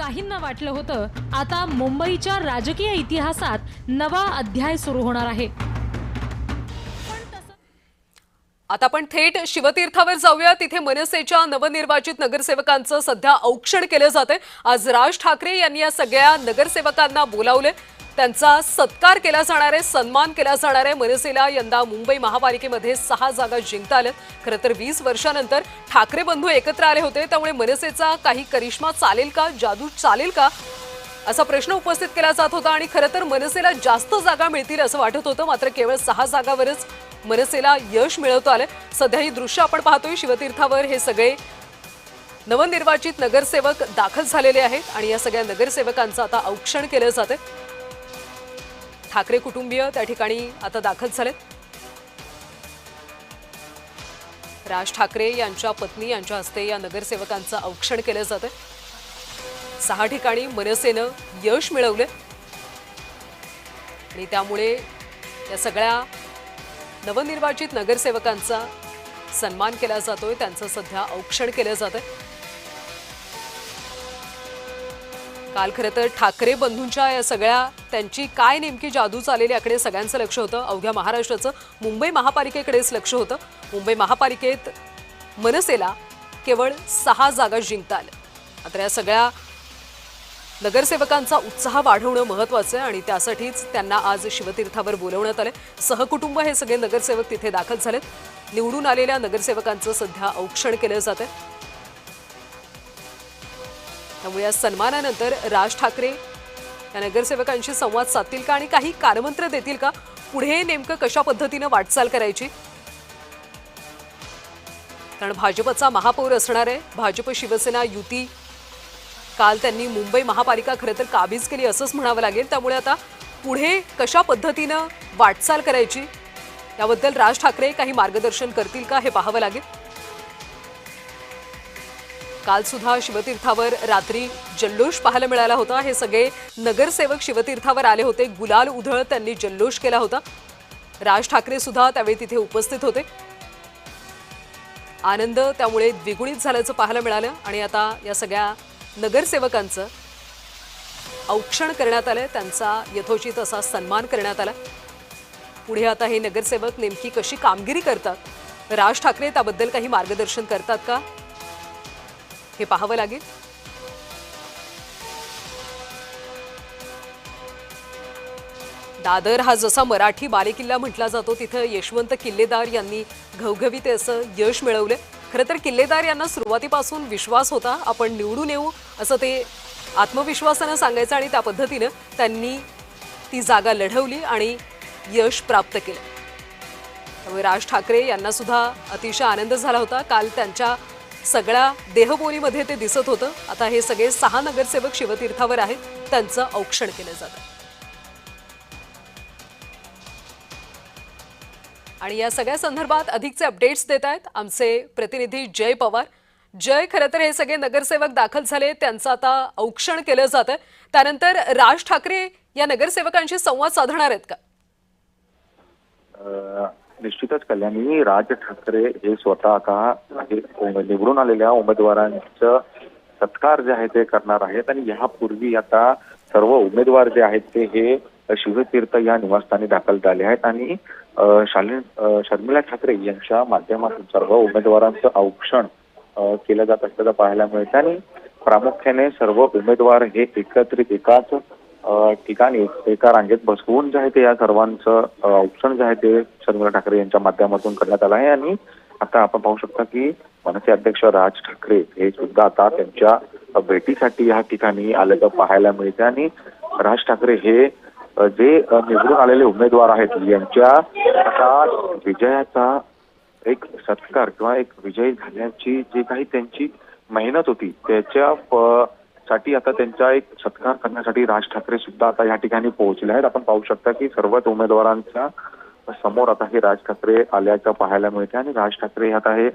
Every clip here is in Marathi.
काहींना वाटलं होतं आता मुंबईच्या राजकीय इतिहासात नवा अध्याय सुरू होणार आहे। आता आपण थेट शिवतीर्थावर जाऊया। तिथे मनसेच्या नवनिर्वाचित नगरसेवकांचं सध्या औक्षण केलं जाते। आज राज ठाकरे यांनी या सगळ्या नगरसेवकांना बोलावले, त्यांचा सत्कार केला जाणार आहे, सन्मान केला जाणार आहे। मनसेला यंदा मुंबई महापालिकेमध्ये 6 जागा जिंकता आल्या। खरं तर 20 वर्षांनंतर ठाकरे बंधू एकत्र आले होते, त्यामुळे मनसेचा काही करिश्मा चालेल का, जादू चालेल का असा प्रश्न उपस्थित केला जात होता। आणि खरं तर मनसेला जास्त जागा मिळतील असं वाटत होतं, मात्र केवळ 6 जागावरच मनसेला यश मिळवता आले। सध्या ही दृश्य आपण पाहतोय, शिवतीर्थावर हे सगळे नवनिर्वाचित नगरसेवक दाखल झालेले आहेत आणि या सगळ्या नगरसेवकांचं आता औक्षण केलं जाते। ठाकरे कुटुंबीय त्या ठिकाणी आता दाखल झालेत। राज ठाकरे यांच्या पत्नी यांच्या हस्ते या नगरसेवकांचं औक्षण केलं जाते। 6 ठिकाणी मनसेनं यश मिळवले आणि त्यामुळे या सगळ्या नवनिर्वाचित नगरसेवकांचा सन्मान केला जातोय, त्यांचं सध्या औक्षण केलं जातंय। काल खरं तर ठाकरे बंधूंच्या या सगळ्या त्यांची काय नेमकी जादू चालेली याकडे सगळ्यांचं लक्ष होतं। अवघ्या महाराष्ट्राचं मुंबई महापालिकेकडेच लक्ष होतं। मुंबई महापालिकेत मनसेला केवळ 6 जागा जिंकता आल्या, मात्र या सगळ्या नगरसेवकांचा उत्साह वाढवणं महत्त्वाचं आहे आणि त्यासाठीच त्यांना आज शिवतीर्थावर बोलवण्यात आले। सहकुटुंब हे सगळे नगरसेवक तिथे दाखल झालेत। निवडून आलेल्या नगरसेवकांचं सध्या औक्षण केलं जातंय। त्यामुळे या सन्मानानंतर राज ठाकरे या नगरसेवकांशी संवाद साधतील का आणि काही कारमंत्र देतील का, पुढे नेमकं कशा पद्धतीने वाटचाल करायची, कारण भाजपचा महापौर असणार आहे। भाजप शिवसेना युती काल त्यांनी मुंबई महापालिका खरं तर काबीज केली असंच म्हणावं लागेल। त्यामुळे आता पुढे कशा पद्धतीनं वाटचाल करायची याबद्दल राज ठाकरे काही मार्गदर्शन करतील का हे पाहावं लागेल। काल सुद्धा शिवतीर्थावर रात्री जल्लोष पाहायला मिळाला होता। हे सगळे नगरसेवक शिवतीर्थावर आले होते, गुलाल उधळत त्यांनी जल्लोष केला होता। राज ठाकरे सुद्धा त्यावेळी तिथे उपस्थित होते। आनंद त्यामुळे द्विगुणित झाल्याचं पाहायला मिळालं आणि आता या सगळ्या नगरसेवकांचं औक्षण करण्यात आलं, त्यांचा यथोचित असा सन्मान करण्यात आला। पुढे आता हे नगरसेवक नेमकी कशी कामगिरी करतात, राज ठाकरे त्याबद्दल काही मार्गदर्शन करतात का हे पाहावं लागेल। दादर हा जसा मराठी बालेकिल्ला म्हटला जातो, तिथे यशवंत किल्लेदार यांनी घवघवीत असं यश मिळवले। खरं तर किल्लेदार यांना सुरुवातीपासून विश्वास होता, आपण निवडून येऊ असं ते आत्मविश्वासानं सांगायचं आणि त्या पद्धतीनं त्यांनी ती जागा लढवली आणि यश प्राप्त केलं। त्यामुळे राज ठाकरे यांना सुद्धा अतिशय आनंद झाला होता। काल त्यांच्या सगळ्या देहबोलीमध्ये ते दिसत होतं। आता हे सगळे 6 नगरसेवक शिवतीर्थावर आहेत, त्यांचं औक्षण केलं जातं आणि या सगळ्या संदर्भात अधिकचे अपडेट्स देत आहेत आमचे प्रतिनिधी जय पवार। जय, खरं तर हे सगळे नगरसेवक दाखल झाले, त्यांचं आता औक्षण केलं जातं, त्यानंतर राज ठाकरे या नगरसेवकांशी संवाद साधणार आहेत का? निश्चितच कल्याणी, राज ठाकरे हे स्वतः आता निवडून आलेल्या उमेदवारांचं सत्कार जे आहे ते करणार आहेत आणि यापूर्वी आता सर्व उमेदवार जे आहेत ते हे शिवतीर्थ या निवासस्थानी दाखल झाले आहेत आणि शर्मिला ठाकरे यांच्या माध्यमातून सर्व उमेदवारांचं औक्षण केलं जात असल्याचं पाहायला मिळतं आणि प्रामुख्याने सर्व उमेदवार हे एकत्रित एकाच ठिकाणी एका रांगेत बसवून जे आहे ते या सर्वांचं औक्षण जे आहे ते शर्मिला ठाकरे यांच्या माध्यमातून करण्यात आलं आहे। आणि आता आपण पाहू शकता की मनसे अध्यक्ष राज ठाकरे हे सुद्धा आता त्यांच्या भेटीसाठी या ठिकाणी आल्याचं पाहायला मिळतं आणि राज ठाकरे हे जे निवडून आलेले उमेदवार आहेत यांच्या आता विजयाचा एक सत्कार किंवा एक विजयी झाल्याची जी काही त्यांची मेहनत होती त्याच्या साठी आता त्यांचा एक सत्कार करण्यासाठी राज ठाकरे सुद्धा आता या ठिकाणी पोहोचले आहेत। आपण पाहू शकता की सर्वच उमेदवारांच्या समोर आता हे राज ठाकरे आल्याचं पाहायला मिळते आणि राज ठाकरे आता हे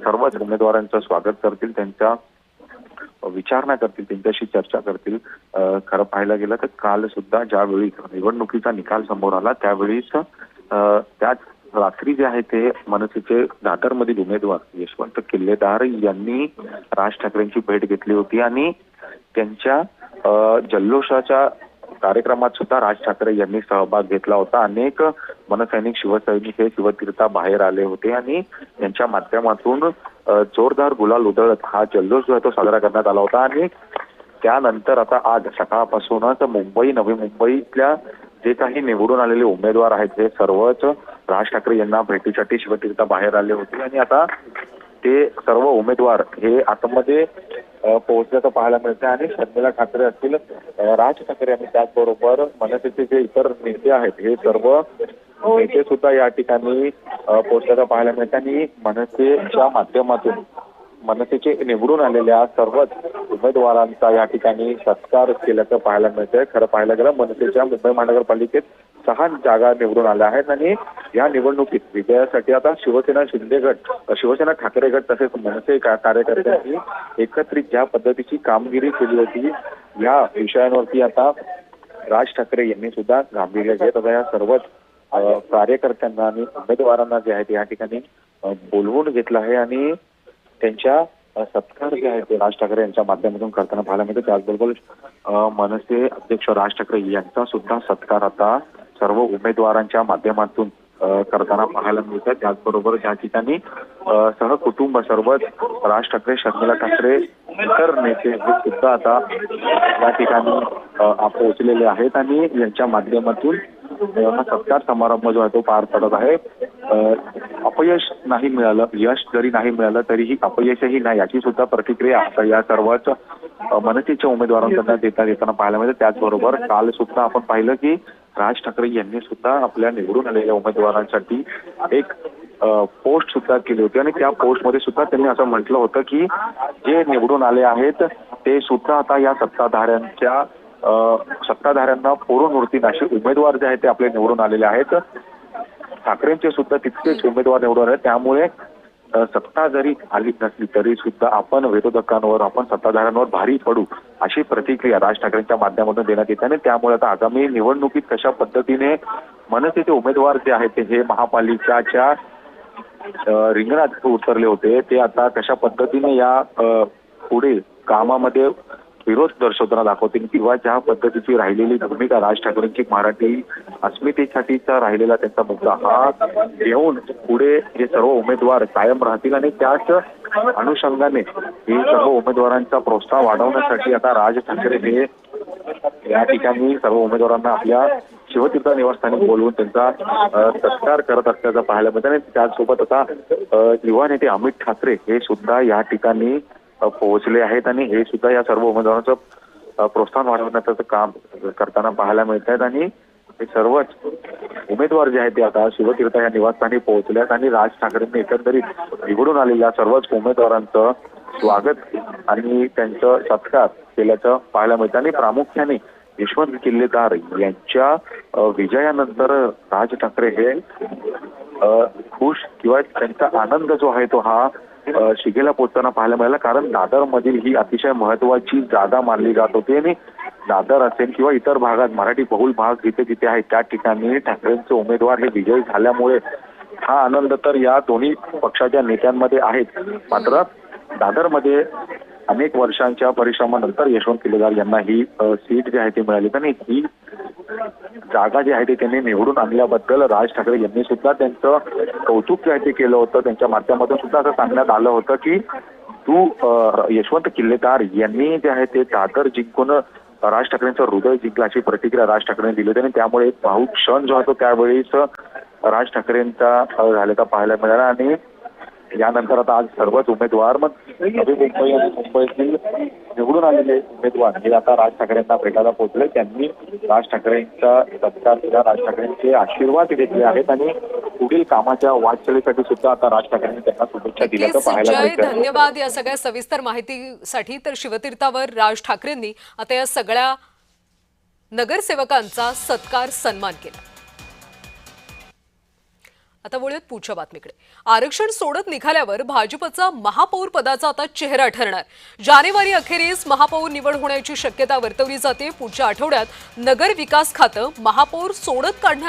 सर्वच उमेदवारांचं स्वागत करतील, त्यांच्या विचारणा करतील, त्यांच्याशी चर्चा करतील। खरं पाहायला गेलं तर काल सुद्धा ज्यावेळी निवडणुकीचा निकाल समोर आला त्यावेळीच त्याच रात्री जे आहे ते मनसेचे दादरमधील उमेदवार यशवंत किल्लेदार यांनी राज ठाकरेंची भेट घेतली होती आणि त्यांच्या जल्लोषाच्या कार्यक्रमात सुद्धा राज ठाकरे यांनी सहभाग घेतला होता. अनेक मनसैनिक शिवसैनिक हे शिवतीर्था बाहेर आले होते आणि त्यांच्या माध्यमातून जोरदार गुलाल उधळत हा जल्लोष जो आहे तो साजरा करण्यात आला होता. आणि त्यानंतर आता आज सकाळपासूनच नवी मुंबईतल्या जे काही निवडून आलेले उमेदवार आहेत हे सर्वच राज ठाकरे यांना भेटीसाठी शिवतीर्था बाहेर आले होते आणि आता ते सर्व उमेदवार हे आतमध्ये पोहोचल्याचं पाहायला मिळतं. आणि शर्मिला ठाकरे असतील, राज ठाकरे आणि त्याचबरोबर मनसेचे जे इतर नेते आहेत हे सर्व नेते सुद्धा या ठिकाणी पोहोचल्याचं पाहायला मिळतं. आणि मनसेच्या माध्यमातून मनसेचे निवडून आलेल्या सर्वच उमेदवारांचा या ठिकाणी सत्कार केल्याचं पाहायला मिळतंय. खरं पाहायला गेलं मनसेच्या मुंबई महानगरपालिकेत 6 जागा निवडून आल्या आहेत आणि या निवडणुकीत विजयासाठी आता शिवसेना शिंदे गट, शिवसेना ठाकरे गट तसेच मनसे कार्यकर्त्यांनी एकत्रित ज्या पद्धतीची कामगिरी केली होती या विषयांवरती आता राज ठाकरे यांनी सुद्धा गांभीर्य घेत आता या सर्वच कार्यकर्त्यांना आणि उमेदवारांना जे आहे या ठिकाणी बोलवून घेतलं आहे आणि त्यांच्या सत्कार जे आहे ते राज ठाकरे यांच्या माध्यमातून करताना पाहायला मिळते. त्याचबरोबर मनसे अध्यक्ष राज ठाकरे यांचा सुद्धा सत्कार आता सर्व उमेदवारांच्या माध्यमातून करताना पाहायला मिळतं. त्याचबरोबर ज्या ठिकाणी सहकुटुंब सर्वच राज ठाकरे, शर्मिला ठाकरे, इतर नेते हे सुद्धा आता या ठिकाणी पोहोचलेले आहेत आणि यांच्या माध्यमातून हा सत्कार समारंभ जो आहे तो पार पडत आहे. अपयश नाही मिळालं, यश जरी नाही मिळालं तरीही अपयशही नाही याची सुद्धा प्रतिक्रिया आता या सर्वच मनसेच्या उमेदवारांकडून देताना पाहायला मिळते. त्याचबरोबर काल सुद्धा आपण पाहिलं की राज ठाकरे यांनी सुद्धा आपल्या निवडून आलेल्या उमेदवारांसाठी एक पोस्ट सुद्धा केली होती आणि त्या पोस्टमध्ये सुद्धा त्यांनी असं म्हटलं होतं की जे निवडून आले आहेत ते सुद्धा आता या सत्ताधाऱ्यांना पुरून उरतील असे उमेदवार जे आहेत ते आपले निवडून आलेले आहेत. ठाकरेंचे सुद्धा तितकेच उमेदवार निवडून आहेत. त्यामुळे सत्ता जरी आली नसली तरी सुद्धा आपण विरोधकांवर, आपण सत्ताधाऱ्यांवर भारी पडू अशी प्रतिक्रिया राज ठाकरेंच्या माध्यमातून देण्यात येते. आणि त्यामुळे आता आगामी निवडणुकीत कशा पद्धतीने मनसेचे उमेदवार जे आहेत हे महापालिकेच्या रिंगणात उतरले होते ते आता कशा पद्धतीने या पुढे कामामध्ये विरोध दर्शवताना दाखवतील किंवा ज्या पद्धतीची राहिलेली भूमिका राज ठाकरेंची मराठी अस्मितेसाठीचा राहिलेला त्यांचा मुद्दा हा घेऊन पुढे हे सर्व उमेदवार कायम राहतील आणि त्याच अनुषंगाने हे सर्व उमेदवारांचा प्रोत्साहन वाढवण्यासाठी आता राज ठाकरे हे या ठिकाणी सर्व उमेदवारांना आपल्या शिवतीर्थ निवासस्थानी बोलवून त्यांचा सत्कार करत असल्याचं पाहायला मिळतं. आणि त्याचसोबत आता युवा नेते अमित ठाकरे हे सुद्धा या ठिकाणी पोहोचले आहेत आणि हे सुद्धा या सर्व उमेदवारांचं प्रोत्साहन वाढवण्याचं काम करताना पाहायला मिळत आहेत. आणि हे सर्वच उमेदवार जे आहेत ते आता शिवतीर्थ या निवासस्थानी पोहोचले आहेत आणि राज ठाकरेंनी एकंदरीत निवडून आलेल्या सर्वच उमेदवारांचं स्वागत आणि त्यांचं सत्कार केल्याचं पाहायला मिळतं. आणि प्रामुख्याने यशवंत किल्लेदार यांच्या विजयानंतर राज ठाकरे हे खुश किंवा त्यांचा आनंद जो आहे तो हा शिगेला पोहोचताना पाहायला मिळाला. कारण दादर मधील ही अतिशय महत्वाची जागा मानली जात होती आणि दादर असेल किंवा इतर भागात मराठी बहुल भाग जिथे जिथे आहेत त्या ठिकाणी ठाकरेंचे उमेदवार हे विजयी झाल्यामुळे हा आनंद तर या दोन्ही पक्षाच्या नेत्यांमध्ये आहेत. मात्र दादरमध्ये अनेक वर्षांच्या परिश्रमानंतर यशवंत किल्लेदार यांना ही सीट जी आहे ती मिळाली आणि ही जागा जी आहे ती त्यांनी निवडून आणल्याबद्दल राज ठाकरे यांनी सुद्धा त्यांचं कौतुक जे आहे ते केलं होतं. त्यांच्या माध्यमातून सुद्धा असं सांगण्यात आलं होतं की यशवंत किल्लेदार यांनी जे आहे ते दादर जिंकून राज ठाकरेंचं हृदय जिंकलं अशी प्रतिक्रिया राज ठाकरेंनी दिली होती आणि त्यामुळे एक भावूक क्षण जो आहे तो त्यावेळीच राज ठाकरेंचा झालेला पाहायला मिळाला. आणि यानंतर आता आज सर्वच उमेदवार मग नवी मुंबई आणि मुंबईतील निवडून आलेले उमेदवार हे आता राज ठाकरेंना भेटायला पोहोचले. त्यांनी राज ठाकरेंचा सत्कार केला, राज ठाकरेंचे आशीर्वाद घेतले आहेत आणि पुढील कामाच्या वाटचालीसाठी सुद्धा आता राज ठाकरेंनी त्यांना शुभेच्छा दिल्याचं पाहायला मिळतं. धन्यवाद या सगळ्या सविस्तर माहितीसाठी. तर शिवतीर्थावर राज ठाकरेंनी आता या सगळ्या नगरसेवकांचा सत्कार सन्मान केला. आता वळूयात पुढच्या बातमीकडे. आरक्षण सोडत निघाल्यावर भाजपचा महापौर पदाचा आता चेहरा ठरणार. जानेवारी अखेरीस महापौर निवड होण्याची शक्यता वर्तवली जाते. पुढच्या आठवड्यात नगर विकास खातं महापौर सोडत काढणार